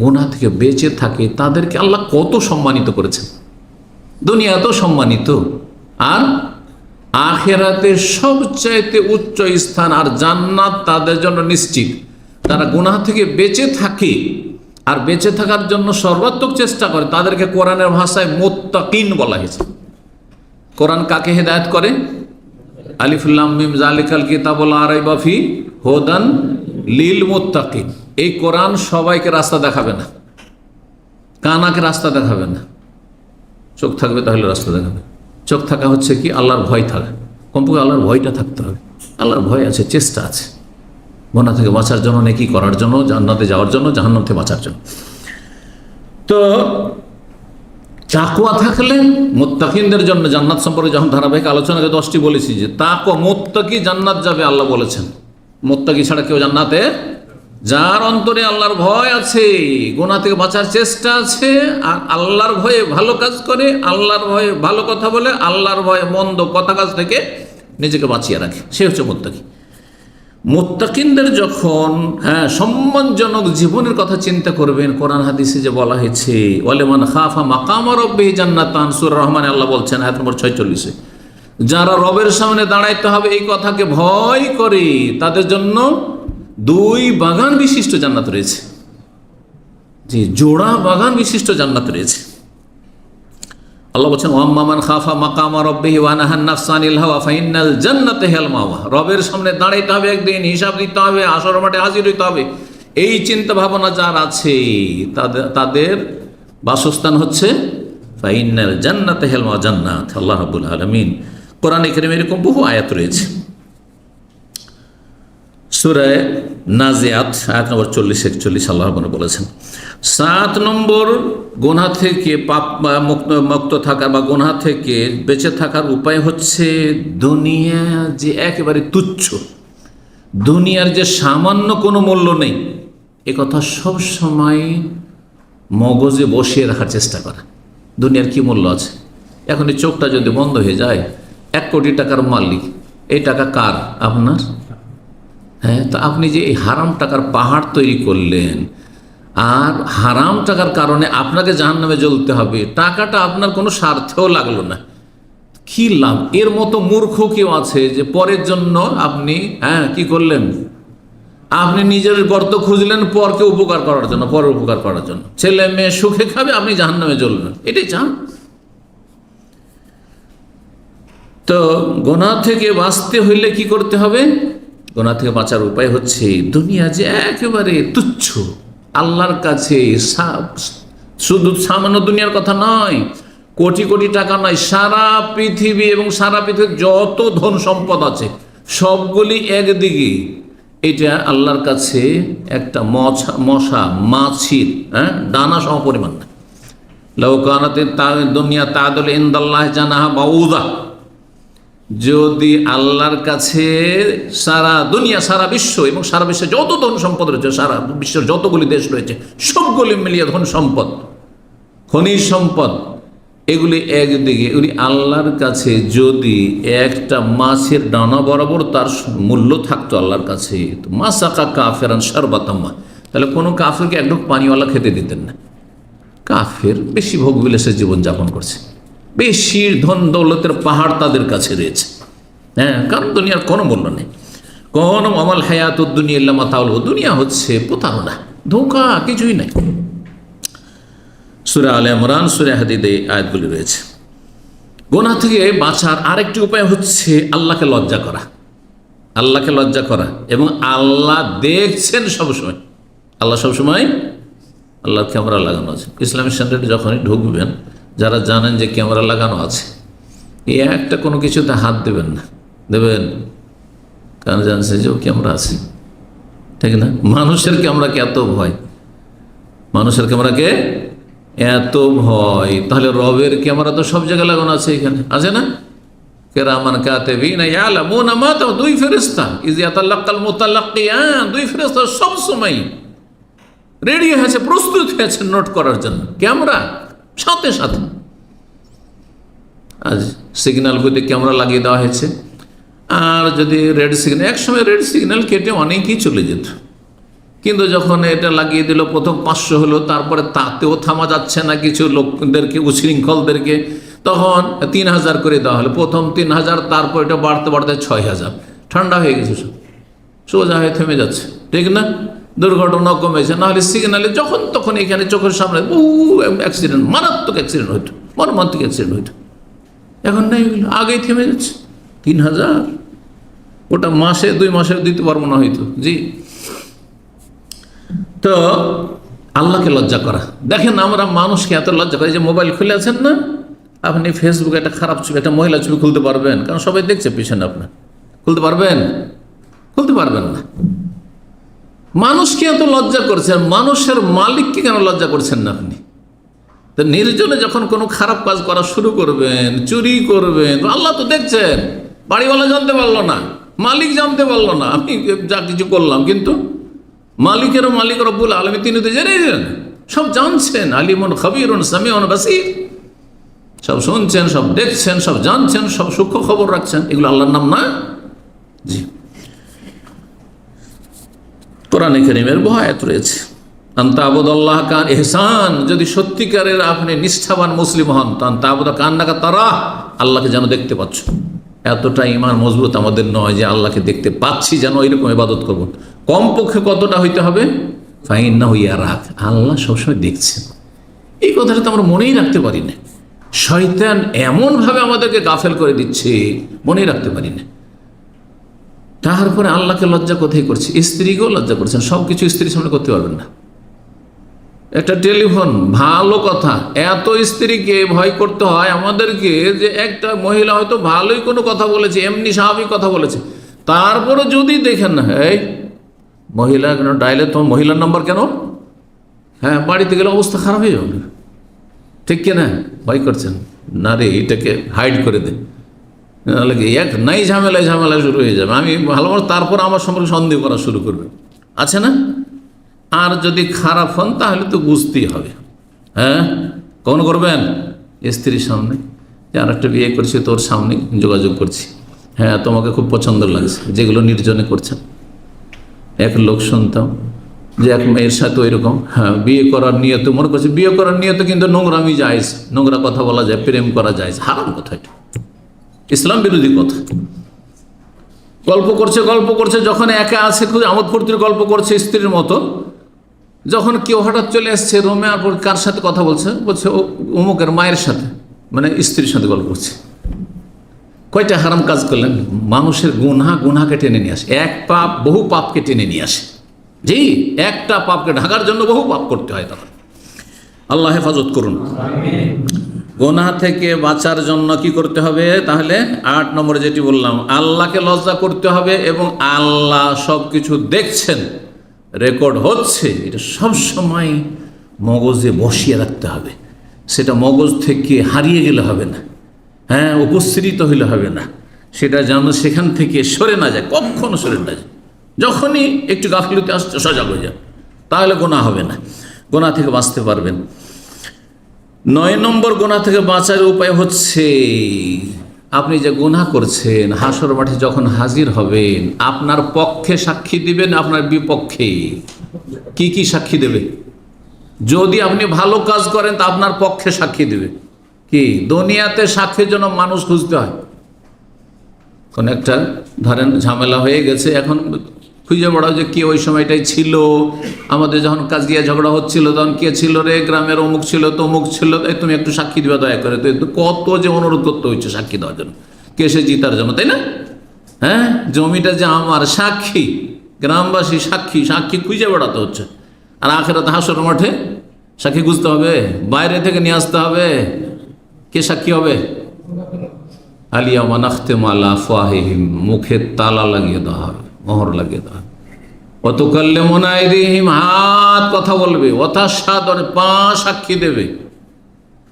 গুনাহ থেকে বেঁচে থাকে তাদেরকে আল্লাহ কত সম্মানিত করেছেন। দুনিয়া তো সম্মানিত, আর আখিরাতে সবচাইতে উচ্চ স্থান আর জান্নাত তাদের জন্য নিশ্চিত। তারা গুনাহ থেকে বেঁচে থাকে আর বেঁচে থাকার জন্য সর্বাত্মক চেষ্টা করে, তাদেরকে কোরআনের ভাষায় মুত্তাকিন বলা হয়েছে। কোরআন কাকে হেদায়েত করে? আলিফ লাম মিম যালিকাল কিতাবুল লা রাইবা ফি হুদান লিল মুত্তাকিন। এই কোরআন সবাইকে রাস্তা দেখাবে না, কানাকে রাস্তা দেখাবে না। চোখ থাকবে তাহলে রাস্তা দেখাবে। চোখ থাকা হচ্ছে কি? আল্লাহর ভয় থাকা। কমপক্ষে আল্লাহর ভয়টা থাকতে হবে। আল্লাহর ভয় আছে, চেষ্টা আছে, গুনাহ থেকে বাঁচার জন্য, নেকি করার জন্য, জান্নাতে যাওয়ার জন্য, জাহান্নাম থেকে বাঁচার জন্য। তো তাকওয়া থাকলে মুত্তাকিনদের জন্য জান্নাত সম্পর্কে যখন ধারাবাহিক আলোচনাকে 10টি বলেছি যে তাকওয়া, মুত্তাকি জান্নাত যাবে আল্লাহ বলেছেন। মুত্তাকি ছাড়া কেউ জান্নাতে, যার অন্তরে আল্লাহর ভয় আছে, গুনাহ থেকে বাঁচার চেষ্টা আছে, আর আল্লাহর ভয়ে ভালো কাজ করে, আল্লাহর ভয়ে ভালো কথা বলে, আল্লাহর ভয়ে মন্দ কথা কাজ থেকে নিজেকে বাঁচিয়ে রাখে, সে হচ্ছে মুত্তাকি। মুত্তাকিনদের যখন সম্মানজনক জীবনের কথা চিন্তা করবেন, কোরআন হাদিসে যে বলা হয়েছে ওয়ালিমান খাফা মাকাম রাব্বিহি জান্নাতান, সূরা রহমানে আল্লাহ বলছেন আয়াত নম্বর 46, যারা রবের সামনে দাঁড়াইতে হবে এই কথাকে ভয় করে তাদের জন্য 2 বাগান বিশিষ্ট জান্নাত রয়েছে। জি, জোড়া বাগান বিশিষ্ট জান্নাত রয়েছে। আল্লাহ বলছেন ওয়াম্মা মান খাফা মাকাম রাব্বিহি ওয়া নাহান নাফসা আনিল হাওয়া ফাইন্নাল জান্নাতা হিয়াল মাওয়া। রবের সামনে দাঁড়াইতে হবে, একদিন হিসাব দিতে হবে, আসর মাঠে হাজির হইতে হবে, এই চিন্তা ভাবনা যার আছে তাদের বাসস্থান হচ্ছে ফাইন্নাল জান্নাতা হিয়াল মাওয়া, জান্নাত। আল্লাহ রাব্বুল আলামিন কোরআনে কারীমে এরকম বহু আয়াত রয়েছে। সূরা নাজিয়াত আয়াত নম্বর 40-41 আল্লাহ রাব্বুল বলেছেন 7 নম্বর গুনাহ থেকে পাপ মুক্ত থাকার বা গুনাহ থেকে বেঁচে থাকার উপায় হচ্ছে দুনিয়া যে একেবারে তুচ্ছ, দুনিয়ার যে সামান্য কোনো মূল্য নেই, এ কথা সব সময় মগজে বসিয়ে রাখার চেষ্টা করা। দুনিয়ার কি মূল্য আছে? এখন এই চোখটা যদি বন্ধ হয়ে যায়, 1 কোটি টাকার মালিক, এই টাকা কার? আপনার। হ্যাঁ, তো আপনি যে এই হারাম টাকার পাহাড় তৈরি করলেন, আর হারাম টাকার কারণে আপনাকে জাহান্নামে জ্বলতে হবে, টাকাটা আপনার কোনো স্বার্থেও লাগলো না, কি লাভ? এর মতো মূর্খ কেউ আছে যে পরের জন্য আপনি কি করলেন? আপনি নিজের গর্ত খুঁজলেন পরকে উপকার করার জন্য, পরের উপকার করার জন্য। ছেলে মেয়ে সুখে খাবে, আপনি জাহান্নামে জ্বলবেন, এটাই চান? তো গুনাহ থেকে বাঁচতে হইলে কি করতে হবে? গুনাহ থেকে বাঁচার উপায় হচ্ছে দুনিয়া যে একেবারে তুচ্ছ, আল্লাহর কাছে শুধু সামান্য দুনিয়ার কথা নয়, কোটি কোটি টাকা নয়, সারা পৃথিবী এবং সারা পৃথিবীর যত ধন সম্পদ আছে সবগুলি একদিকে, এটা আল্লাহর কাছে একটা মশা মাছির ডানা সম পরিমাণ না। লাউ কানাতি দুনিয়া তাদুল ইনদাল্লাহ জানাহা বাউদা, যদি আল্লাহর কাছে সারা দুনিয়া, সারা বিশ্ব এবং সারা বিশ্বে যত ধন সম্পদ রয়েছে, সারা বিশ্বের যতগুলি দেশ রয়েছে সবগুলি মিলিয়ে ধন সম্পদ, খনিজ সম্পদ, এগুলি একদিকে, এগুলি আল্লাহর কাছে যদি একটা মাছের ডানা বরাবর তার মূল্য থাকতো আল্লাহর কাছে, তো মাসাকা কাফেরান শারবাতাম্মা, তাহলে কোনো কাফেরকে এক ঢোক পানিওয়ালা খেতে দিতেন না। কাফের বেশি ভোগবিলাসের জীবনযাপন করছে, বেশি ধন দৌলতের পাহাড় তাদের কাছে রয়েছে। কারণ দুনিয়ার কোনো মূল্য নেই। কোন আমাল হায়াতুদ দুনিয়া ইল্লা মাতাউল, দুনিয়া হচ্ছে প্রতারণা, ধোঁকা, কিছুই নাই। সূরা আলে ইমরান, সূরা হাদীদে আয়াতগুলি রয়েছে। গুনাহ থেকে বাঁচার আরেকটি উপায় হচ্ছে আল্লাহকে লজ্জা করা, আল্লাহকে লজ্জা করা, এবং আল্লাহ দেখছেন সবসময়। আল্লাহ সবসময়, আল্লাহর ক্যামেরা লাগানো আছে। ইসলামিক সেন্টারে যখনই ঢুকবেন, যারা জানেন যে ক্যামেরা লাগানো আছে, এই একটা কোনো কিছুতে হাত দেবেন না, দেবেন, কারণ জানছে যে ও ক্যামেরা আছে, ঠিক না? মানুষের ক্যামেরাকে এত ভয়, মানুষের ক্যামেরাকে এত ভয়, তাহলে রবের ক্যামেরা তো সব জায়গায় লাগানো আছে, এখানে আছে না? কিরামান কাতিবিন ইয়ালামুনা মা তাফআলুন, 2 ফেরেশতা, ইয ইয়াতালাক্কাল মুতালাক্কিয়ান, 2 ফেরেশতা সব সময় রেডি আছে, প্রস্তুত হয়েছে নোট করার জন্য, ক্যামেরা সাথে সাথে। আজ সিগন্যাল বুথে ক্যামেরা লাগিয়ে দেওয়া হয়েছে, আর যদি রেড সিগন্যাল, একসময় রেড সিগন্যাল কেটে অনেকেই চলে যেত, কিন্তু যখন এটা লাগিয়ে দিল, প্রথম 500 হলো, তারপরে তাতেও থামা যাচ্ছে না কিছু লোকদেরকে, উশৃঙ্খলদেরকে, তখন 3000 করে দেওয়া হলো। প্রথম 3000, তারপর এটা বাড়তে বাড়তে 6000। ঠান্ডা হয়ে গেছে, সব সোজা হয়ে থেমে যাচ্ছে, ঠিক না? দুর্ঘটনা কমেছে। নাহলে সিগনালে যখন তখন এখানে চোখের সামনে বহু অ্যাক্সিডেন্ট, মারাত্মক অ্যাক্সিডেন্ট হইতো, মর্মান্তিক অ্যাক্সিডেন্ট হইতো। এখন নেই, আগেই থেমে যাচ্ছে। 3000 ওটা মাসে 2 মাসে দিতে পারবো না হয়তো। জি, তো আল্লাহকে লজ্জা করা। দেখেন আমরা মানুষকে এত লজ্জা করি, যে মোবাইল খুলে আছেন না, আপনি ফেসবুকে একটা খারাপ ছবি, একটা মহিলা ছবি খুলতে পারবেন? কারণ সবাই দেখছে পিছনে, আপনার খুলতে পারবেন? খুলতে পারবেন না। মানুষকে এত লজ্জা করছেন, মানুষের মালিককে কেন লজ্জা করছেন না আপনি? তো নির্জনে যখন কোনো খারাপ কাজ করা শুরু করবেন, চুরি করবেন, আল্লাহ তো দেখছেন। বাড়িওয়ালা জানতে পারলো না, মালিক জানতে পারলো না আমি যা কিছু করলাম, কিন্তু মালিক রব্বুল আলামিন, তিনি তো জেনেছেন, সব জানছেন। আলিমুন খবীরুন সামিউন বাসীর, সব শুনছেন, সব দেখছেন, সব জানছেন, সব সূক্ষ্ম খবর রাখছেন। এগুলো আল্লাহর নাম না? জি। কোরআনে কারীমের ভয়াত রয়েছে, আনতা আবুদাল্লাহ কান ইহসান, যদি সত্যিকারের আপনি নিষ্ঠাবান মুসলিম হন, আনতা আবুদা কান্নাকা তারা, আল্লাহকে যেন দেখতে পাচ্ছ। এতটা ঈমান মজবুত আমাদের নয় যে আল্লাহকে দেখতে পাচ্ছি যেন এরকম ইবাদত করব। কমপক্ষে কতটা হইতে হবে? ফাইন্নাহু ইয়ারাক, আল্লাহ সবসময় দেখছেন। এই কথাটা তো আমরা মনেই রাখতে পারি না। শয়তান এমনভাবে আমাদেরকে গাফেল করে দিচ্ছে, মনেই রাখতে পারি না। তারপরে আল্লাহকে লজ্জা কোথায় করছে? স্ত্রীকেও লজ্জা করছেন। সব কিছু স্ত্রীর সামনে করতে পারবেন না। একটা টেলিফোন, ভালো কথা, এত স্ত্রীকে ভয় করতে হয় আমাদেরকে, যে একটা মহিলা হয়তো ভালোই কোনো কথা বলেছে, এমনি স্বাভাবিক কথা বলেছে, তারপরে যদি দেখেন না, এই মহিলা কেন ডাইলে, তোমার মহিলার নাম্বার কেন? হ্যাঁ, বাড়িতে গেলে অবস্থা খারাপ হয়ে যাবে, ঠিক কিনা? ভয় করছেন না রে, এটাকে হাইড করে দেন, নাহলে এক নাই ঝামেলা শুরু হয়ে যাবে। আমি ভালো, তারপর আমার সম্পর্কে সন্দেহ করা শুরু করবে, আছে না? আর যদি খারাপ হন তাহলে তো বুঝতেই হবে। হ্যাঁ, কখন করবেন? স্ত্রীর সামনে, যে আর একটা বিয়ে করছি, তোর সামনে যোগাযোগ করছি, হ্যাঁ তোমাকে খুব পছন্দ লাগছে, যেগুলো নির্জনে করছেন। এক লোক শুনতাম যে এক মেয়ের সাথে ওই রকম, হ্যাঁ বিয়ে করার নিয়ত, মনে করছে বিয়ে করার নিয়ত, কিন্তু নোংরামি জায়েজ, নোংরা কথা বলা যায়, প্রেম করা যায়, হারাম কথা, এটা ইসলাম বিরোধী কথা। গল্প করছে, যখন একা আছে খুব আমোদ ফুর্তির গল্প করছে স্ত্রীর মতো, যখন কেউ হঠাৎ চলে আসছে রুমে, আর কার সাথে কথা বলছে, ও অমুকের মায়ের সাথে, মানে স্ত্রীর সাথে গল্প করছে। কয়টা হারাম কাজ করলেন? মানুষের গুনাহকে টেনে নিয়ে আসে, এক পাপ বহু পাপকে টেনে নিয়ে আসে। জি, একটা পাপকে ঢাকার জন্য বহু পাপ করতে হয়। তখন আল্লাহ হেফাজত করুন। গুনাহ থেকে বাঁচার জন্য কি করতে হবে? তাহলে 8 নম্বরে যেটি বললাম, আল্লাহকে লজ্জা করতে হবে, এবং আল্লাহ সব কিছু দেখছেন, রেকর্ড হচ্ছে, এটা সব সময় মগজে বসিয়ে রাখতে হবে। সেটা মগজ থেকে হারিয়ে গেলে হবে না, হ্যাঁ উপস্থিত হইলে হবে না, সেটা যেন সেখান থেকে সরে না যায়, কখনো সরে না যায়। যখনই একটু গাফিলতি আসছে সজাগ হয়ে যান, তাহলে গুনাহ হবে না, গুনাহ থেকে বাঁচতে পারবেন। 9 নম্বর গুনাহ থেকে বাঁচার উপায় হচ্ছে, আপনি যে গুনাহ করছেন, হাসর মাঠে যখন হাজির হবেন, আপনার পক্ষে সাক্ষী দিবেন, আপনার বিপক্ষে। কি সাক্ষী দেবে? যদি আপনি ভালো কাজ করেন তা আপনার পক্ষে সাক্ষী দেবে। কি দুনিয়াতে সাক্ষীর জন্য মানুষ খুঁজতে হয়। কোন একটা ধরেন ঝামেলা হয়ে গেছে, এখন খুঁজে বেড়াও যে কে ওই সময়টাই ছিল, আমাদের যখন কাজিয়া ঝগড়া হচ্ছিল তখন কে ছিল রে, গ্রামের অমুক ছিল, তমুক ছিল, তাই তুমি একটু সাক্ষী দিবা দয়া করে। তো কত যে অনুরোধ করতে হচ্ছে সাক্ষী দেওয়ার জন্য, কেসে জিতার জন্য, তাই না? হ্যাঁ, জমিটা যে আমার, সাক্ষী, গ্রামবাসী সাক্ষী খুঁজে বেড়াতে হচ্ছে। আর আখেরাতে হাসর মাঠে সাক্ষী খুঁজতে হবে, বাইরে থেকে নিয়ে আসতে হবে। কে সাক্ষী হবে? আলিয়ামা নাখতিমু আলা আফওয়াহিহিম, মুখে তালা লাগিয়ে দেওয়া হবে, মোহর লাগিয়ে দেওয়া হবে। ওয়া তুকাল্লিমুনা আইদিহিম, হাত কথা বলবে। ওয়া তাশহাদু, পা সাক্ষী দেবে।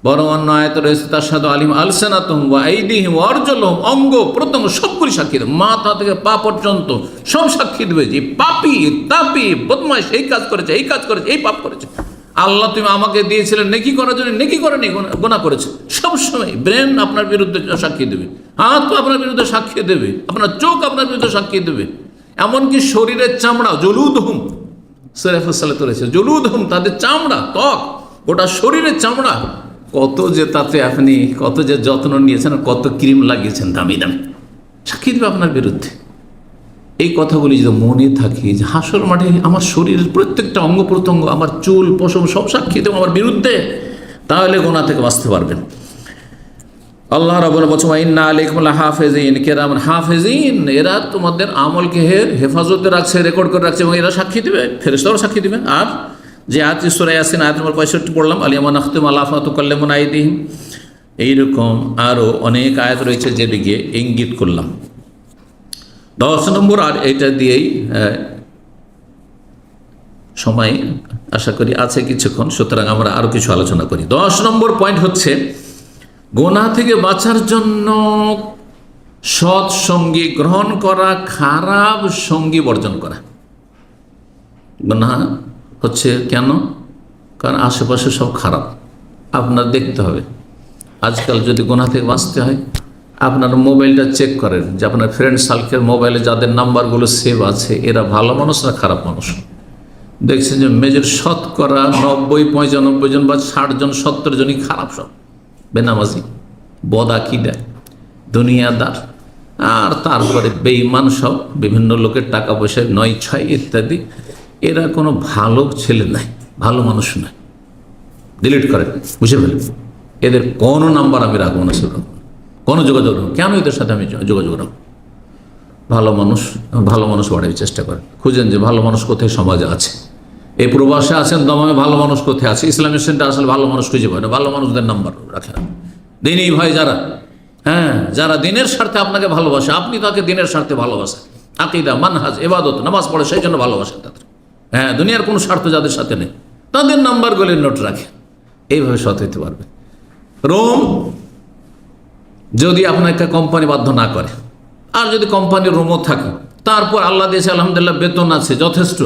বরং অন্য আয়াতে রয়েছে তাশহাদু আলিম আলসানাতুহুম ওয়া আইদিহিম ওয়া আরজুলুহুম, অঙ্গ প্রত্যঙ্গ সবগুলি সাক্ষী দেবে, মাথা থেকে পা পর্যন্ত সব সাক্ষী দেবে যে পাপী, তাপী, বদমাইশ, এই কাজ করেছে, এই পাপ করেছে। আল্লাহ তুমি আমাকে দিয়েছিলেন নেকি করার জন্য, নেকি করেনি, গুনাহ করেছে। সবসময় ব্রেন আপনার বিরুদ্ধে সাক্ষী দেবে, হাত আপনার বিরুদ্ধে সাক্ষী দেবে, আপনার চোখ আপনার বিরুদ্ধে সাক্ষী দেবে, এমনকি শরীরের চামড়া, জলুদহুম, সূরা ফুসসিলাত রয়েছে, জুলুদহুম, তাদের চামড়া, ত্বক, গোটা শরীরের চামড়া, কত যে তাতে আপনি কত যে যত্ন নিয়েছেন, কত ক্রিম লাগিয়েছেন দামি দামি, সাক্ষী দেবে আপনার বিরুদ্ধে। এই কথাগুলি যদি মনে থাকে যে হাসর মাঠে আমার শরীরের প্রত্যেকটা অঙ্গ প্রত্যঙ্গ, আমার চুল পশম সব সাক্ষী দেবে আমার বিরুদ্ধে, তাহলে গুনাহ থেকে বাঁচতে পারবেন। আল্লাহ রাব্বুল বলছেন, ইন্না আলাইকুম লাহাফিজিন কিরামান হাফিজিন, এরা তোমাদের আমলকে হেফাজতে রাখছে, রেকর্ড করে রাখছে, এবং এরা সাক্ষী দিবে, ফেরেশতারাও সাক্ষী দিবে। আর যে আয়াত সূরা ইয়াসিন আয়াত নম্বর 65 পড়লাম, আলিয়ামা নাখতুম আলা ফাতুকাল্লিমুনা আইদিহিম, এইরকম আরও অনেক আয়াত রয়েছে যেদিকে ইঙ্গিত করলাম। 10 নম্বর, আর এটা দিয়েই সময় আশা করি আছে কিছুক্ষণ, সুতরাং আমরা আরও কিছু আলোচনা করি। 10 নম্বর পয়েন্ট হচ্ছে গুনাহ থেকে বাঁচার জন্য সৎ সঙ্গী গ্রহণ করা, খারাপ সঙ্গী বর্জন করা। গুনাহ হচ্ছে কেন? কারণ আশেপাশে সব খারাপ, আপনার দেখতে হবে। আজকাল যদি গুনাহ থেকে বাঁচতে হয়, আপনার মোবাইলটা চেক করেন যে আপনার ফ্রেন্ড সার্কেল মোবাইলে যাদের নাম্বারগুলো সেভ আছে এরা ভালো মানুষ না খারাপ মানুষ। দেখছেন যে মেজর শতকরা 90-95 জন বা 60 জন 70 জনই খারাপ, সব বেনামাজি, বদাকিদা, দুনিয়াদার, আর তারপরে বেঈমান, সব বিভিন্ন লোকের টাকা পয়সা 9-6 ইত্যাদি। এরা কোনো ভালো ছেলে নাই, ভালো মানুষ নয়, ডিলিট করেন, বুঝে ফেলেন। এদের কোনো নাম্বার আমি রাখবো না, সেরকম কোনো যোগাযোগ রাখবো। কেন এদের সাথে আমি যোগাযোগ রাখবো? ভালো মানুষ বাড়ার চেষ্টা করেন, খুঁজেন যে ভালো মানুষ কোথায় সমাজে আছে। এই প্রবাসে আছেন, দমামে ভালো মানুষ কোথায় আছে, ইসলামিক সেন্টার আসলে ভালো মানুষ খুঁজে পায় না, ভালো মানুষদের নাম্বার রাখেন। দিনই ভাই যারা, যারা দিনের স্বার্থে আপনাকে ভালোবাসে, আপনি তাকে দিনের স্বার্থে ভালোবাসেন, আকীদা, মানহাজ, ইবাদত, নামাজ পড়ে সেই জন্য ভালোবাসেন তাদের, দুনিয়ার কোনো স্বার্থ যাদের সাথে নেই, তাদের নাম্বারগুলি নোট রাখেন। এইভাবে সৎ হইতে পারবে। রোম যদি আপনাকে কোম্পানি বাধ্য না করে, আর যদি কোম্পানির রুমও থাকে, তারপর আল্লাহ দিয়েছে আলহামদুলিল্লাহ বেতন আছে যথেষ্ট,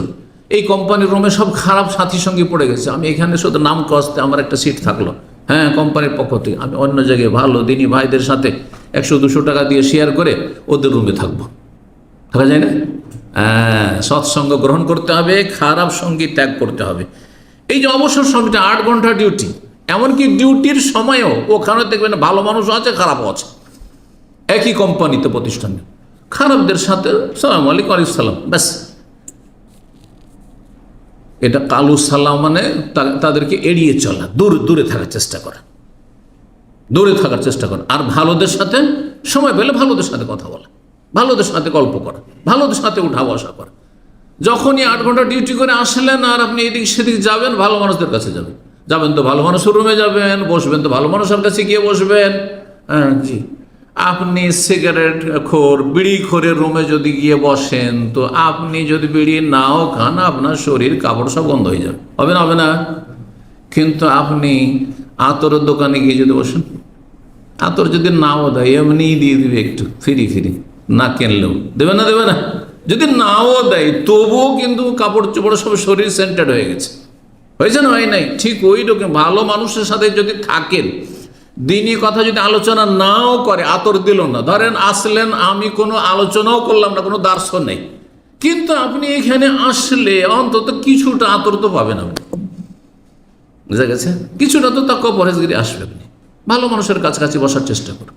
এই কোম্পানির রুমে সব খারাপ সাথী সঙ্গে পড়ে গেছে, আমি এখানে শুধু নাম কস্তে আমার একটা সিট থাকলো, কোম্পানির পক্ষ থেকে আমি অন্য জায়গায় ভালো দিনী ভাইদের সাথে 100-200 টাকা দিয়ে শেয়ার করে ওদের রুমে থাকবো, থাকা যায় না? সৎসঙ্গ গ্রহণ করতে হবে, খারাপ সঙ্গী ত্যাগ করতে হবে। এই যে অবসর সময়টা 8 ঘন্টা ডিউটি, এমনকি ডিউটির সময়ও ওখানে দেখবেন ভালো মানুষও আছে, খারাপও আছে, একই কোম্পানিতে, প্রতিষ্ঠানে। খারাপদের সাথে সালাম আলাইকুম সালাম, ব্যাস। এটা কালু সালাম, মানে তাদেরকে এড়িয়ে চলা, দূরে থাকার চেষ্টা করা, দূরে থাকার চেষ্টা করা। আর ভালোদের সাথে সময় পেলে ভালোদের সাথে কথা বলা, ভালোদের সাথে গল্প করা, ভালোদের সাথে উঠা বসা করা। যখনই 8 ঘন্টা ডিউটি করে আসলেন আর আপনি এদিক সেদিক যাবেন, ভালো মানুষদের কাছে যাবেন তো ভালো মানুষের রুমে যাবেন, বসবেন তো ভালো মানুষের কাছে গিয়ে বসবেন। জি, আপনি সিগারেট খোর, বিড়ি খোরের রুমে যদি গিয়ে বসেন, তো আপনি যদি বিড়ি নাও খান, আপনার শরীর কাপড় সব বন্ধ হয়ে যাবে, হবে না? কিন্তু আপনি আতরের দোকানে গিয়ে যদি বসেন, আতর যদি নাও দেয়, এমনি দিয়ে দিবে একটু ফিরি না কিনলেও, দেবে না? যদি নাও দেয় তবুও কিন্তু কাপড় চোপড় সব শরীর সেন্টেড হয়ে গেছে, হয়েছে না? হয় নাই? ঠিক ওই রকম ভালো মানুষের সাথে যদি থাকেন, দিনই কথা যদি আলোচনা নাও করে, আতর দিল না, ধরেন আসলেন, আমি কোনো আলোচনাও করলাম না, কোনো দার্শন নেই, কিন্তু আপনি এখানে আসলে অন্তত কিছুটা আতর তো পাবেন আপনি, বুঝা গেছে? কিছুটা তো তাকওয়া পরহেজগারি আসবে। আপনি ভালো মানুষের কাছাকাছি বসার চেষ্টা করুন।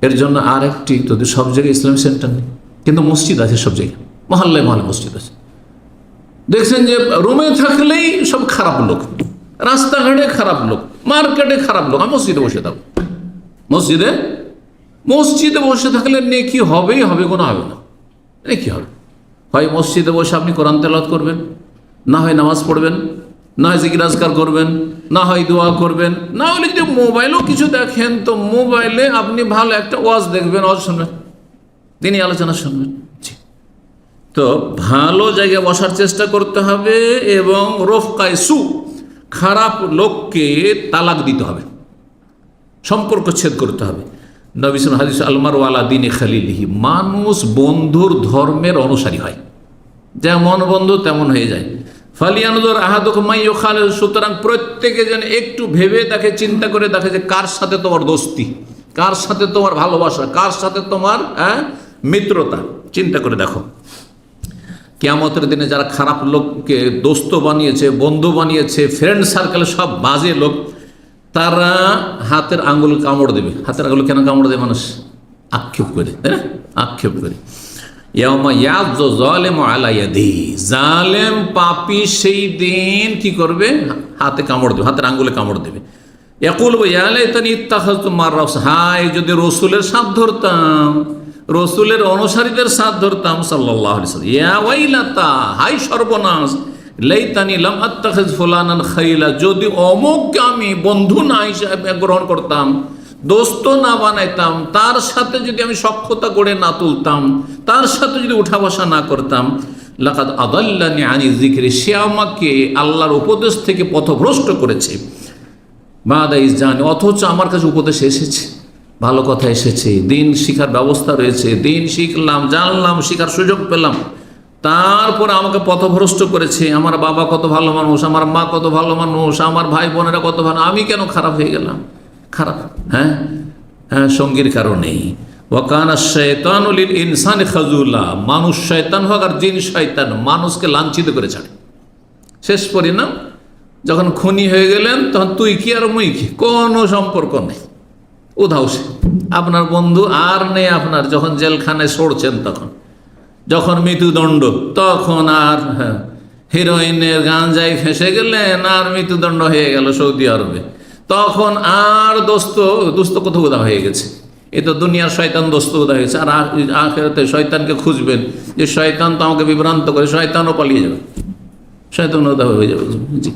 এর জন্য আর একটি, যদি সব জায়গায় ইসলামিক সেন্টার নেই, কিন্তু মসজিদ আছে সব জায়গায়, মহল্লায় মসজিদ আছে। দেখছেন যে রুমে থাকলেই সব খারাপ লোক, রাস্তাঘাটে খারাপ লোক, মার্কেটে খারাপ লোক। মসজিদে বসে থাকবো, মসজিদে বসে থাকলে নেকি হবেই হবে, কোনো হবে না, নেকি হবে। হয় মসজিদে বসে আপনি কোরআন তেলাওয়াত করবেন, না হয় নামাজ পড়বেন, না হয় জিকির আজকার করবেন, না হয় দোয়া করবেন, না হলে যদি মোবাইলেও কিছু দেখেন, তো মোবাইলে আপনি ভালো একটা ওয়াজ দেখবেন, ওয়াজ শুনবেন, তিনি আলোচনা শুনবেন। তো ভালো জায়গায় বসার চেষ্টা করতে হবে, এবং রফকায়ে সু, খারাপ লোককে তালাক দিতে হবে, সম্পর্ক ছেদ করতে হবে। নবী সাল্লাল্লাহু আলাইহি ওয়াসাল্লাম, আলমারু আলা দীনি খালিলিহি, মানুষ বন্ধুর ধর্মের অনুসারী হয়, যেমন বন্ধু তেমন হয়ে যায়। ফালিয়ানজুর আহাদুকুম মান ইউখালিল, সুতরাং প্রত্যেকে যেন একটু ভেবে দেখে, চিন্তা করে দেখে যে কার সাথে তোমার দোস্তি, কার সাথে তোমার ভালোবাসা, কার সাথে তোমার মিত্রতা, চিন্তা করে দেখো। কিয়ামতের দিনে যারা খারাপ লোককে দোস্ত বানিয়েছে, বন্ধু বানিয়েছে, ফ্রেন্ড সার্কেলে সব বাজে লোক, তারা হাতের আঙ্গুল কামড় দেবে। হাতের আঙ্গুল কেন কামড় দেবে মানুষ? আক্ষেপ করে, তাই না? আক্ষেপ করে। জালেম পাপী সেই দিন কি করবে? হাতে কামড় দেবে, হাতের আঙ্গুলে কামড় দেবে। হায় যদি রসুলের সাথ ধরতাম, রসুলের অনুসারীদের সাথ ধরতাম সাল্লাল্লাহু আলাইহি ওয়াসাল্লাম। ইয়া ওয়াইলাতা, হায় সর্বনাশ, লাইতানি লাম আত্তাখিজ ফুলানান খাইলা, যদি অমুককে আমি বন্ধু না হিসাবে গ্রহণ করতাম, দোস্ত না বানাইতাম, তার সাথে যদি আমি সখ্যতা গড়ে না তুলতাম, তার সাথে যদি উঠা বসা না করতাম, লাকাদ আদাল্লানি আনি যিকরি, সে আমাকে আল্লাহর উপদেশ থেকে পথভ্রষ্ট করেছে। বাদা ইজ জানি, অথচ আমার কাছে উপদেশ এসেছে, ভালো কথা এসেছে, দিন শিখার ব্যবস্থা রয়েছে, দিন শিখলাম, জানলাম, শিখার সুযোগ পেলাম, তারপরে আমাকে পথভ্রষ্ট করেছে। আমার বাবা কত ভালো মানুষ, আমার মা কত ভালো মানুষ, আমার ভাই বোনেরা কত ভালো, আমি কেন খারাপ হয়ে গেলাম? খারাপ, হ্যাঁ হ্যাঁ, সঙ্গীর কারণেই। ওয়াকানা শাইতানু লিল ইনসানি খাজুলা, মানুষ শয়তান হোক আর জিন শয়তান, মানুষকে লাঞ্ছিত করে ছাড়ে। শেষ পরিণাম, যখন খুনি হয়ে গেলেন তখন তুই কি আর মুই কি, কোনো সম্পর্ক নেই, উধাও সে। আপনার বন্ধু আর নেই আপনার, যখন জেলখানায় সরছেন তখন, যখন মৃত্যুদণ্ড, তখন আর হিরোইনের গাঞ্জায় ফেঁসে গেলেন আর মৃত্যুদণ্ড হয়ে গেল সৌদি আরবে, তখন আর দোস্ত কোথাও উদা হয়ে গেছে। এ তো দুনিয়ার শয়তান দোস্ত উদা হয়েছে। আর আখিরাতে শয়তানকে খুঁজবেন, যে শয়তান তো আমাকে বিভ্রান্ত করে, শয়তানও পালিয়ে যাবে, শয়তান উদা হয়ে যাবে। জি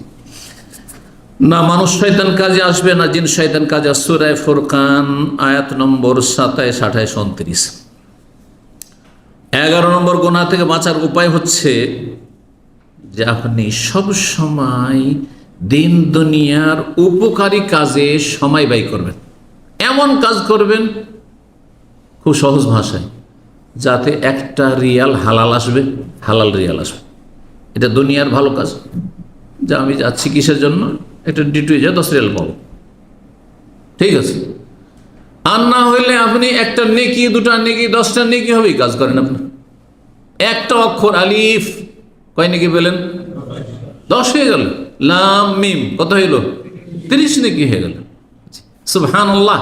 না, মানুষ শয়তান কাজে আসবে না, জিন শয়তান কাজে। সূরা ফুরকান আয়াত নম্বর 27, 28, 29। 11 নম্বর গুনাহ থেকে বাঁচার উপায় হচ্ছে যে আপনি সব সময় দিন দুনিয়ার উপকারী কাজে সময় ব্যয় করবেন। এমন কাজ করবেন খুব সহজ ভাষায়, যাতে একটা রিয়াল হালাল আসবে, হালাল রিয়াল আসবে। এটা দুনিয়ার ভালো কাজ, যা আমি যাচ্ছি কিসের জন্য, একটা ডিউটি যা 10 রিয়াল পাবো, ঠিক আছে। আর না হইলে আপনি একটা নেকি, 2টা নেকি, 10টা নেকি হবেই কাজ করেন আপনি। একটা অক্ষর আলিফ, কয় নেকি পেলেন? 10 হয়ে গেল। লাম মিম কত হইল? 30 নেকি হয়ে গেল। সুবহানাল্লাহ,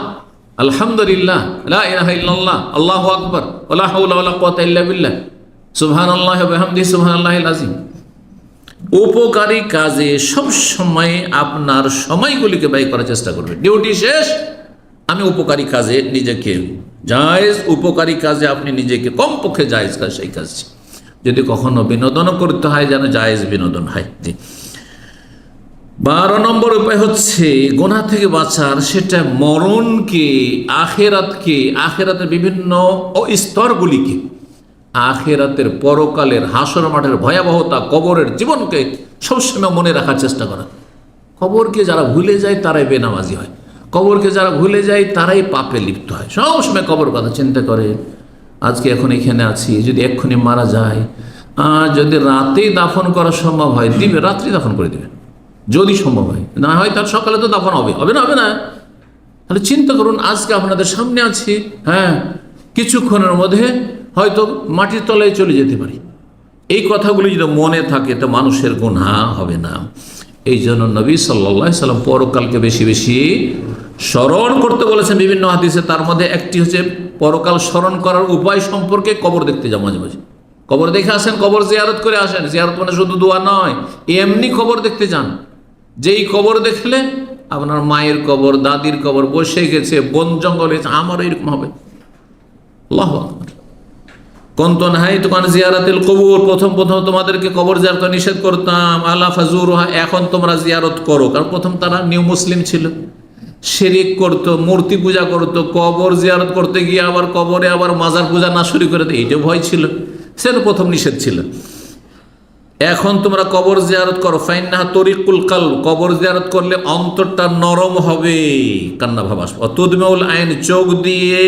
আলহামদুলিল্লাহ, লা ইলাহা ইল্লাল্লাহ, আল্লাহু আকবার, ওয়ালা হাওলা ওয়ালা কুওয়াতা ইল্লা বিল্লাহ, সুবহানাল্লাহি ওয়া বিহামদিহি, সুবহানাল্লাহিল আযীম। উপকারী কাজে সব সময় আপনার সময়গুলিকে ব্যয় করার চেষ্টা করবে। ডিউটি শেষ, আমি উপকারী কাজে নিজেকে, জায়েজ উপকারী কাজে আপনি নিজেকে কমপক্ষে জায়েজ কাজ, সেই কাজ। যদি কখনো বিনোদনও করতে হয়, যেন জায়েজ বিনোদন হয়। জি 12 নম্বর উপায় হচ্ছে গুনাহ থেকে বাঁচার, সেটা মরণকে, আখেরাতকে, আখেরাতের বিভিন্ন স্তরগুলিকে, আখেরাতের পরকালের হাসর মাঠের ভয়াবহতা, কবরের জীবনকে সবসময় মনে রাখার চেষ্টা করা। কবরকে যারা ভুলে যায় তারাই বেনামাজি হয়, কবরকে যারা ভুলে যায় তারাই পাপে লিপ্ত হয়। সবসময় কবর কথা চিন্তা করে, আজকে এখন এখানে আছি, যদি এক্ষুনি মারা যায়, যদি রাতেই দাফন করা সম্ভব হয় দিবে, রাত্রি দাফন করে দিবে, যদি সম্ভব হয়। না হয় তার সকালে তো দাফন হবে, হবে না, হবে না। তাহলে চিন্তা করুন, আজকে আপনাদের সামনে আছি, হ্যাঁ, কিছুক্ষণের মধ্যে হয়তো মাটির তলায় চলে যেতে পারি। এই কথাগুলি যদি মনে থাকে তো মানুষের গুনাহ হবে না। এই জন্য নবী সাল্লাল্লাহু আলাইহি সাল্লাম পরকালকে বেশি বেশি স্মরণ করতে বলেছেন বিভিন্ন হাদিসে। তার মধ্যে একটি হচ্ছে পরকাল স্মরণ করার উপায় সম্পর্কে কবর দেখতে যাও, মাঝে মাঝে কবর দেখে আসেন, কবর জিয়ারত করে আসেন। জিয়ারত মানে শুধু দোয়া নয়, এমনি কবর দেখতে যান, যেই কবর দেখলে আপনার মায়ের কবর, দাদির কবর বসে গেছে, বন জঙ্গল হয়েছে, আমারও এরকম হবে। আল্লাহু আকবার। কন্তন হাই তোকান জিয়ারাতিল কবর, প্রথম তোমাদেরকে কবর জিয়ারত নিষেধ করতাম, আলা ফাজুরুহা, এখন তোমরা জিয়ারত করো। কারণ প্রথম তারা নিউ মুসলিম ছিল, শিরিক করতো, মূর্তি পূজা করতো, কবর জিয়ারত করতে গিয়ে আবার কবরে আবার মাজার পূজা না শুরু করে দেয়, এইটা ভয় ছিল, সেটা প্রথম নিষেধ ছিল। এখন তোমরা কবর জিয়ারত করো, ফাইন্নাহা তরিকুল কালব, কবর জিয়ারত করলে অন্তরটা নরম হবে, কান্না ভাব আসবে। অতুদমাউল আইন, চোখ দিয়ে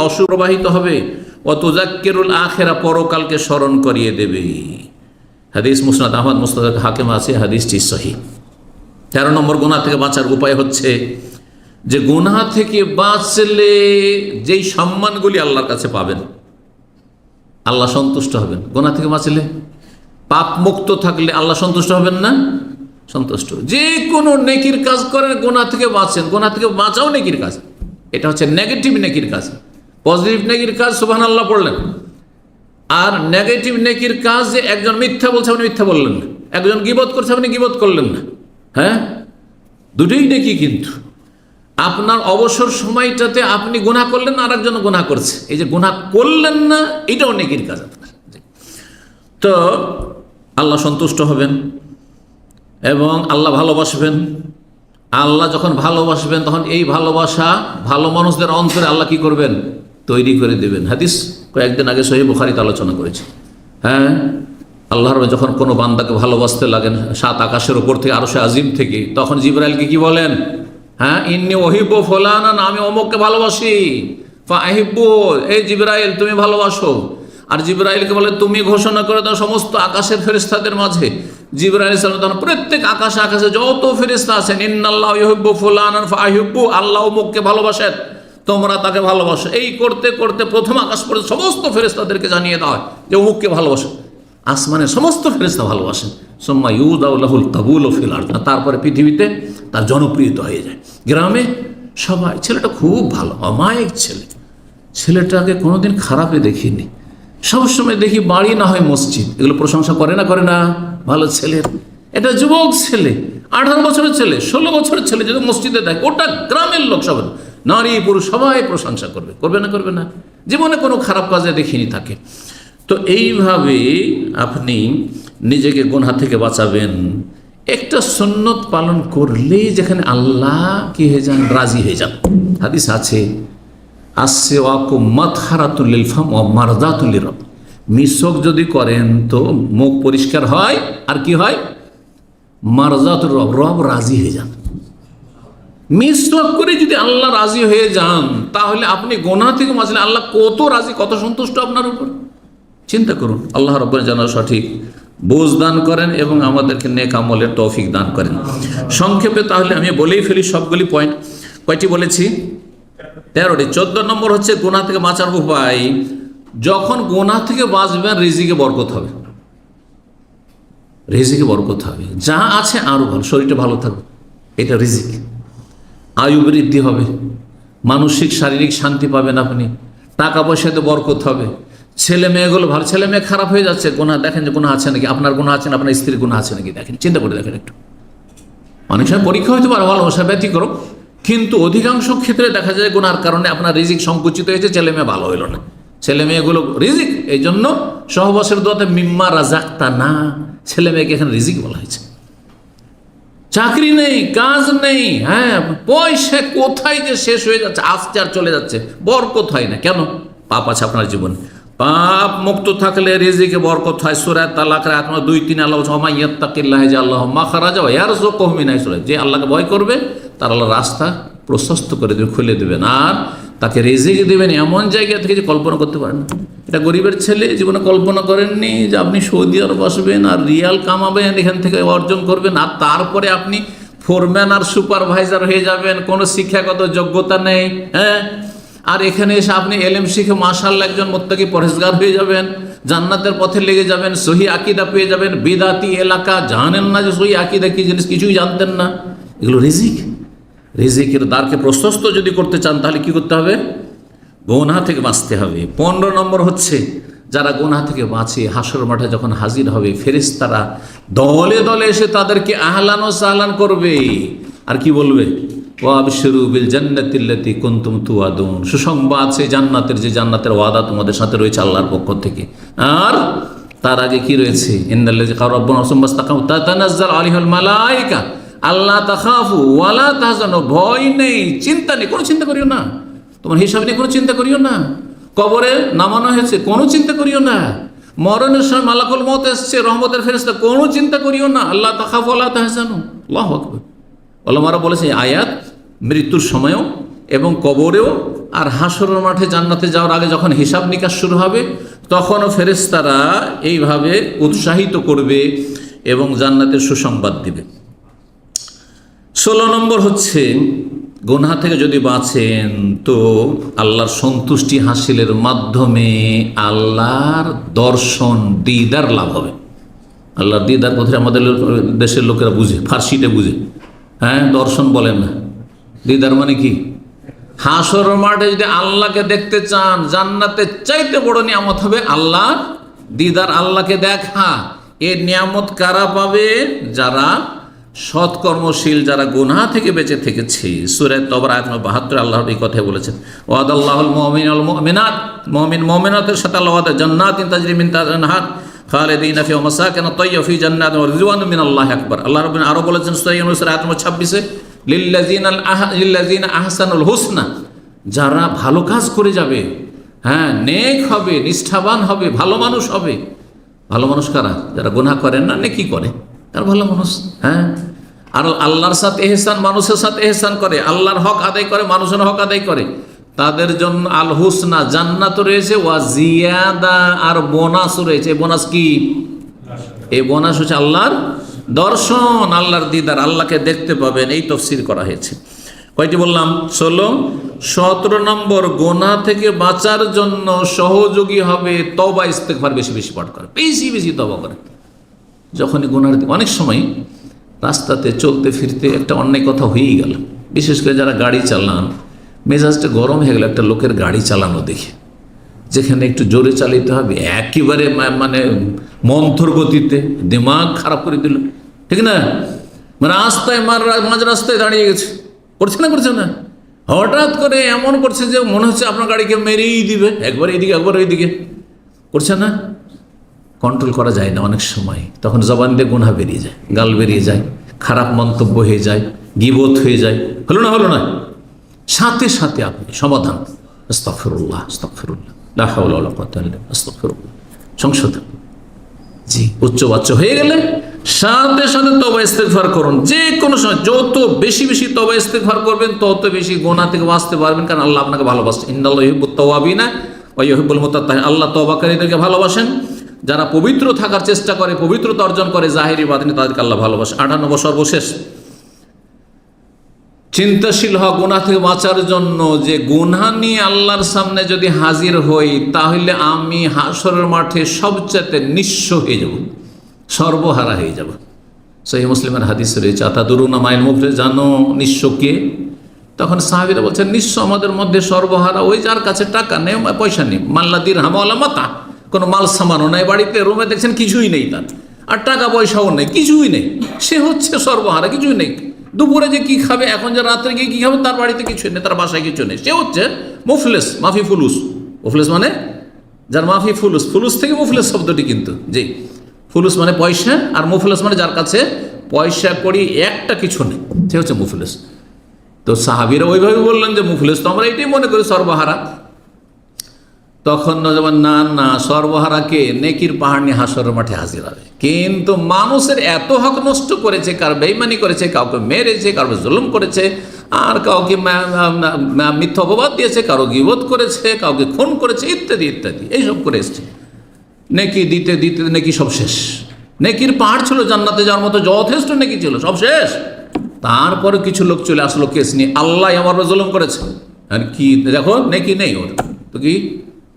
অশ্রু প্রবাহিত হবে। ওয়াতুযাক্কিরুল আখিরা, পরকালকে স্মরণ করিয়ে দেবে। হাদিস মুসনাদ আহমদ, মুসনাদ হাকিম আছে, হাদিসটি সহিহ। 13 নম্বর গুনাহ থেকে বাঁচার উপায় হচ্ছে যে গুনাহ থেকে বাঁচলে যেই সম্মানগুলি আল্লাহর কাছে পাবেন, আল্লাহ সন্তুষ্ট হবেন। গুনাহ থেকে বাঁচলে পাপ মুক্ত থাকলে আল্লাহ সন্তুষ্ট হবেন না? সন্তুষ্ট। যে কোনো নেকির কাজ করেন, গুনাহ থেকে বাঁচেন, গুনাহ থেকে বাঁচাও নেকির কাজ। এটা হচ্ছে নেগেটিভ নেকির কাজ। পজিটিভ নেকির কাজ সুবহানাল্লাহ পড়লেন, আর নেগেটিভ নেকির কাজ যে একজন মিথ্যা বলছে আপনি মিথ্যা বললেন না, একজন গীবত করছে আপনি গীবত করলেন না। হ্যাঁ, দুটোই নেকি। কিন্তু আপনার অবসর সময়টাতে আপনি গুনাহ করলেন না, আর একজন গুনাহ করছে, এই যে গুনাহ করলেন না এটাও নেকির কাজ আপনার। তো আল্লাহ সন্তুষ্ট হবেন এবং আল্লাহ ভালোবাসবেন। আল্লাহ যখন ভালোবাসবেন তখন এই ভালোবাসা ভালো মানুষদের অন্তরে আল্লাহ কি করবেন? তৈরি করে দেবেন। হাদিস কয়েকদিন আগে সহিহ বুখারীতে আলোচনা করেছি। হ্যাঁ, আল্লাহর যখন কোনো বান্দাকে ভালোবাসতে লাগেন 7 আকাশের উপর থেকে, আরশে আজিম থেকে, তখন জিবরাইলকে কি বলেন? হ্যাঁ, ইন্নী উহিব্বু ফুলানান, আমি অমুককে ভালোবাসি। ফাহিব্বু, এই জিবরাইল তুমি ভালোবাসো। আর জিবরাইলকে বলে তুমি ঘোষণা করে দাও সমস্ত আকাশের ফেরেশতাদের মাঝে। জিবরাইল সাল্লাল্লাহু আলাইহি প্রত্যেক আকাশে আকাশে যত ফেরেশতা আছেন, ইন্নাল্লাহু ইউহিব্বু ফুলানান ফাহিব্বু, আল্লাহ অমুককে ভালোবাসেন, তোমরা তাকে ভালোবাসো। এই করতে করতে প্রথম আকাশ পর্যন্ত সমস্ত ফেরেশতাদেরকে জানিয়ে দেওয়া হয় যে অমুককে ভালোবাসো। আসমানের সমস্ত ফেরেশতা ভালোবাসেন। সুম্মা ইউদাউ লাহুল কাবুলু ফিল আরদ, তারপরে পৃথিবীতে তার জনপ্রিয়তা হয়ে যায়। গ্রামে সবাই, ছেলেটা খুব ভালো, অমায়িক ছেলে, ছেলেটাকে কোনোদিন খারাপে দেখিনি, সবসময় দেখি বাড়ি না হয় মসজিদ, এগুলো প্রশংসা করে না? করে না? ভালো ছেলের, এটা যুবক ছেলে, 18 বছরের ছেলে, 16 বছরের ছেলে যদি মসজিদে দেখে, ওটা গ্রামের লোক সব, নারী পুরুষ সবাই প্রশংসা করবে। করবে না? করবে না? জীবনে কোনো খারাপ কাজে দেখিনি তাকে। তো এইভাবে আপনি নিজেকে গুনাহ থেকে বাঁচাবেন। একটা সুন্নত পালন করলেই যেখানে আল্লাহ কি হয়ে যান? রাজি হয়ে যান। হাদিস আছে, আসওয়াকু মাতহারাতুল লিল ফাম ওয়া মারদাতুল লিরব। মিসওয়াক যদি করেন তো মুখ পরিষ্কার হয়, আর কি হয়? মারদাতুল রব, রব রাজি হয়ে যান। মিসওয়াক করে যদি আল্লাহ রাজি হয়ে যান, তাহলে আপনি গুনাহ থেকে বাঁচলে আল্লাহ কত রাজি, কত সন্তুষ্ট আপনার উপর। চিন্তা করুন। আল্লাহ রাব্বুল যেন সঠিক বুঝ দান করেন এবং আমাদেরকে নেক আমলের তৌফিক দান করেন। সংক্ষেপে তাহলে আমি বলেই ফেলি সবগুলি পয়েন্ট। কয়টি বলেছি? 13টি। 14 নম্বর হচ্ছে গুনাহ থেকে বাঁচার উপায়। যখন গুনাহ থেকে বাঁচবেন, রিজিকে বরকত হবে। রিজিকে বরকত হবে, যা আছে আরো ভালো, শরীরটা ভালো থাকবে, এটা রিজিক। আয়ু বৃদ্ধি হবে, মানসিক শারীরিক শান্তি পাবেন আপনি, টাকা পয়সাতে বরকত হবে, ছেলে মেয়েগুলো ভালো। ছেলে মেয়ে খারাপ হয়ে যাচ্ছে, গুনাহ দেখেন যে গুনাহ আছে নাকি, আপনার গুনাহ আছে না, আপনার স্ত্রীর গুনাহ আছে নাকি দেখেন, চিন্তা করে দেখেন একটু। অনেক সময় পরীক্ষা হতে পারে, ভালোবাসা ব্যতিক্রম, কিন্তু অধিকাংশ ক্ষেত্রে দেখা যায় গুনার কারণে আপনার রিজিক সংকুচিত হয়েছে, ছেলে মেয়ে ভালো হইল না। ছেলে মেয়েগুলো রিজিক, এই জন্য সহবাসের দোয়াতে মিম্মা রাজাক্তা না, ছেলে মেয়েকে এখানে রিজিক বলা হয়েছে। চাকরি নেই, কাজ নেই, হ্যাঁ, পয়সা কোথায় যে শেষ হয়ে যাচ্ছে, আসছে আর চলে যাচ্ছে, বরকত হয় না। কেন? পাপ আছে আপনার জীবনে। পাপ মুক্ত থাকলে রিজিকে বরকত হয়। সূরা তালাকের আয়াত 2-3 আল্লাহ ওয়া ইয়াত্তাকিল্লাহ জাআল্লাহু মাখরাজা ওয়া ইয়ারযুকুহু মিন হাইসু লা ইয়াহতাসিব। যে আল্লাহকে ভয় করবে তার আল্লাহ রাস্তা প্রশস্ত করে দেবে, খুলে দেবেন, আর তাকে রিজিক দেবেন এমন জায়গা থেকে যে কল্পনা করতে পারেন না। এটা গরিবের ছেলে জীবনে কল্পনা করেননি যে আপনি সৌদি আরব বসবেন আর রিয়াল কামাবেন, এখান থেকে অর্জন করবেন, আর তারপরে আপনি ফোরম্যান আর সুপারভাইজার হয়ে যাবেন, কোনো শিক্ষাগত যোগ্যতা নেই, হ্যাঁ, আর এখানে এসে আপনি এলেম শিখে মাশাআল্লাহ একজন মুত্তাকি পরহেজগার হয়ে যাবেন, জান্নাতের পথে লেগে যাবেন, সহি আকীদা পেয়ে যাবেন। বিদাতি এলাকা, জানেন না যে সহি আকীদা কি জিনিস, কিছুই জানতেন না। এগুলো রিজিক। রিজিকের দ্বারকে প্রশস্ত যদি করতে চান তাহলে কি করতে হবে? গুনাহ থেকে বাঁচতে হবে। 15 নম্বর হচ্ছে, যারা গুনাহ থেকে বাঁচে হাসর মাঠে যখন হাজির হবে, ফেরেশতারা দলে দলে এসে তাদেরকে আহলান ও সাহলান করবে, আর কি বলবে? ওয়াবশিরু বিল জান্নাতিল্লাতী কুনতুম তুআদুন। সুসংবাদ আছে জান্নাতের, যে জান্নাতের ওয়াদা তোমাদের সাথে রয়েছে আল্লাহর পক্ষ থেকে। আর তার আগে কি রয়েছে? ইন্নাল্লাযী ক্বালা রাব্বুনা সুম্মাস্তাকামু তাতানাজ্জালু আলাইহিল মালায়েকা আল্লা তাখাফু ওয়ালা তাহজানু। ভয় নেই, চিন্তা নেই, কোনো চিন্তা করিও না। তোমার হিসাব নিয়ে কোনো চিন্তা করিও না। কবরে নামানো হয়েছে, কোনো চিন্তা করিও না। মরণের সময় মালাকুল মউত এসছে, রহমতের ফেরেশতা, কোনো চিন্তা করিও না। আল্লাহ তাখাফু ওয়ালা তাহজানু। আল্লাহু আকবার। ওলামারা বলেছে আয়াত মৃত্যুর সময়ও এবং কবরেও, আর হাসরের মাঠে জান্নাতে যাওয়ার আগে যখন হিসাব নিকাশ শুরু হবে তখনও ফেরেশতারা এইভাবে উৎসাহিত করবে এবং জান্নাতের সুসংবাদ দিবে। 16 নম্বর হচ্ছে, গুনাহ থেকে যদি বাঁচেন তো আল্লাহর সন্তুষ্টি হাসিলের মাধ্যমে আল্লাহর দর্শন, দিদার লাভ হবে। আল্লাহর দিদার কথা আমাদের দেশের লোকেরা বুঝে, ফার্সিতে বুঝে। হ্যাঁ, দর্শন বলেন না, দিদার মানে কি? হাসর মাঠে যদি আল্লাহকে দেখতে চান, জান্নাতের চাইতে বড় নিয়ামত হবে আল্লাহর দিদার, আল্লাহকে দেখা। এর নিয়ামত কারা পাবে? যারা সৎকর্মশীল, যারা গুনাহ থেকে বেঁচে থেকেছে। সূরা তওবার আয়াত নম্বর 72 আল্লাহ এই কথাই বলেছেন, ওয়াদাল্লাহুল মুমিনিনা ওয়াল মুমিনাত, মুমিন মুমিনাতের সাথে আল্লাহ ওয়াদা, জান্নাতিন তাজরি মিন তাহতিহা আল-আনহার খালিদিনা ফিহা ওয়া মাসাকিন তাইয়্যিবা ফি জান্নাতিন ওয়া রিজওয়ানুম মিনাল্লাহি আকবার। আল্লাহ রাব্বুল আরো বলেছেন সূরা ইউনূস আয়াত নম্বর 26-এ, লিল্লাযিনা আহসানুল হুসনা, যারা ভালো কাজ করে যাবে, হ্যাঁ, নেক হবে, নিষ্ঠাবান হবে, ভালো মানুষ হবে। ভালো মানুষ কারা? যারা গুনাহ করেন না, নেকি করে, আর ভালো মানুষ। হ্যাঁ, আর আল্লাহর সাথে এহসান, মানুষের সাথে এহসান করে, আল্লাহর হক আদায় করে, মানুষের হক আদায় করে, তাদের জন্য আল হুসনা, জান্নাত রয়েছে, ওয়া জিয়াদা, আর বোনাস রয়েছে। বোনাস কি? এই বোনাস হচ্ছে আল্লাহর দর্শন, আল্লাহর দিদার, আল্লাহকে দেখতে পাবেন। এই তাফসীর করা হয়েছে। কয়টি বললাম? 16। 17 নম্বর, গুনাহ থেকে বাঁচার জন্য সহযোগী হবে তওবা ইস্তেগফার, বেশি বেশি পাঠ করে, বেশি বেশি তওবা করে। যখনই গুনার, অনেক সময় রাস্তাতে চলতে ফিরতে একটা অন্যায় কথা হয়েই গেল, বিশেষ করে যারা গাড়ি চালান, মেজাজটা গরম হয়ে গেল একটা লোকের গাড়ি চালানো দেখে, যেখানে একটু জোরে চালাতে হবে, একেবারে মানে মন্থর গতিতে, দিমাগ খারাপ করে দিল, ঠিক না? মানে রাস্তায় মাঝ রাস্তায় দাঁড়িয়ে গেছে, করছে না, হঠাৎ করে এমন করছে যে মনে হচ্ছে আপনার গাড়িকে মেরেই দিবে, একবার এইদিকে একবার ওইদিকে, করছে না? কন্ট্রোল করা যায় না অনেক সময়, তখন জবান দিয়ে গুনাহ বেরিয়ে যায়, গাল বেরিয়ে যায়, খারাপ মন্তব্য হয়ে যায়, গীবত হয়ে যায়। হলো না, সাথে সাথে আপনি সমাধান, আস্তাগফিরুল্লাহ আস্তাগফিরুল্লাহ লা হাওলা ওয়ালা কুওয়াতা ইল্লা বিল্লাহ আস্তাগফিরুল্লাহ, সংশোধন। জি, উচ্চবাচ্য হয়ে গেলে সাথে সাথে তওবা ইস্তেগফার করুন। যে কোনো সময় যত বেশি বেশি তওবা ইস্তেগফার করবেন, তত বেশি গুনাহ থেকে বাঁচতে পারবেন, কারণ আল্লাহ আপনাকে ভালোবাসেন। ইন্নাল্লাহা ইউহিব্বুত তাওয়াবিনা ওয়া ইউহিব্বুল মুতাত্তাহিরিন, আল্লাহ তওবাকারীদেরকে ভালোবাসেন। যারা পবিত্র থাকার চেষ্টা করে, পবিত্রতা অর্জন করে জাহিরি বাতিনি, তাদেরকে আল্লাহ ভালোবাসে। 98 সর্বশেষ, চিন্তাশীল হওয়া গুনাহ থেকে বাঁচার জন্য, যে গুনাহ নিয়ে আল্লাহর সামনে যদি হাজির হই, তাহলে আমি হাসরের মাঠে সবচেয়ে নিঃস্ব হয়ে যাব, সর্বহারা হয়ে যাব। সহিহ মুসলিমের হাদিস রয়েছে, আতাদুরুনা মাইল মুফলিস, জানো নিঃস্ব কে? তখন সাহাবীরা বলছেন, নিঃস্ব আমাদের মধ্যে সর্বহারা ওই যার কাছে টাকা নেই, পয়সা নেই, মাল্লা দিরহাম ওয়ালা মাতা, কোনো মাল সামানও নেই, বাড়িতে রুমে দেখছেন কিছুই নেই তার, আর টাকা পয়সাও নেই, কিছুই নেই, সে হচ্ছে সর্বহারা, কিছুই নেই। দুপুরে যে কি খাবে, এখন যে রাত্রে গিয়ে কি খাবে, তার বাড়িতে কিছু নেই, তার বাসায় কিছু নেই, সে হচ্ছে মুফলিস, মাফি ফুলুস। মুফলিস মানে যার মাফি ফুলুস, ফুলুস থেকে মুফলিস শব্দটি কিন্তু, জি, ফুলুস মানে পয়সা, আর মুফলিস মানে যার কাছে পয়সা করি একটা কিছু নেই, সে হচ্ছে মুফলিস। তো সাহাবীরা ওইভাবে বললেন যে মুফলিস তো আমরা এটাই মনে করি সর্বহারা। তখন নজওয়ান, না, সর্বহারাকে নেকির পাহাড় নিয়ে হাসরের মাঠে হাজির হবে। কিন্তু মানুষের এত হক নষ্ট করেছে, কার বেঈমানি করেছে, কাউকে মেরেছে, কাউকে জুলুম করেছে, আর কাউকে মিথ্যা অপবাদ দিয়েছে, কারো গীবত করেছে, কাউকে খুন করেছে, ইত্যাদি ইত্যাদি, এইসব করে এসছে। নেকি দিতে দিতে নেকি সব শেষ। নেকির পাহাড় ছিল, জান্নাতে যাওয়ার মতো যথেষ্ট নেকি ছিল, সব শেষ। তারপরে কিছু লোক চলে আসলো কেস নিয়ে, আল্লাহ আমার জুলুম করেছে, আর কি দেখো নেকি নেই ওর, তো কি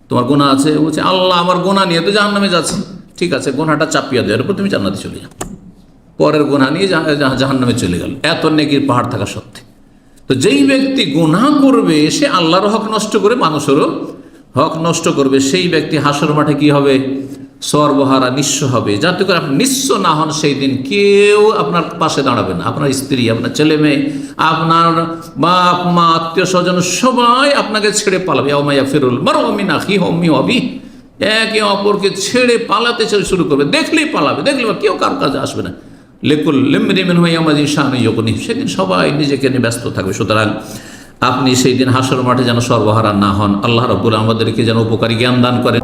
তোমার গুনাহ আছে? বলছে আল্লাহ আমার গুনাহ নিয়ে তো জাহান্নামে যাচ্ছে। ঠিক আছে, গুনাহটা চাপিয়ে দেওয়ার পর তুমি জান্নাতে চলে যাও, পরের গুনাহ নিয়ে জাহান্নামে চলে গেল, এত নেকির পাহাড় থাকা সত্ত্বে। তো যেই ব্যক্তি গুনাহ করবে, সে আল্লাহর হক নষ্ট করে মানুষেরও হক নষ্ট করবে, সেই ব্যক্তি হাসর মাঠে কি হবে? সর্বহারা, নিঃস্ব হবে। যাতে করে আপনি নিঃস্ব না হন, সেই দিন কেউ আপনার পাশে দাঁড়াবে না, আপনার স্ত্রী, আপনার ছেলে মেয়ে, আপনার বাপ মা, আত্মীয় স্বজন, সবাই আপনাকে ছেড়ে পালাবে। ইয়াউমা ফিরুল মারউ মিন আখিহি ওয়া উম্মিহি ওয়া আবিহি, একে অপরকে ছেড়ে পালাতে শুরু করবে, দেখলেই পালাবে, দেখলে কেউ কার কাছে আসবে না। লিকুল লিমরিইন মিনহুম ইয়াউমাইযিন শাআনুন ইউগনিহি, সেদিন সবাই নিজেকে নিয়ে ব্যস্ত থাকবে। সুতরাং আপনি সেই দিন হাসর মাঠে যেন সর্বহারা না হন। আল্লাহ রাব্বুল আমাদেরকে যেন উপকারী জ্ঞান দান করেন।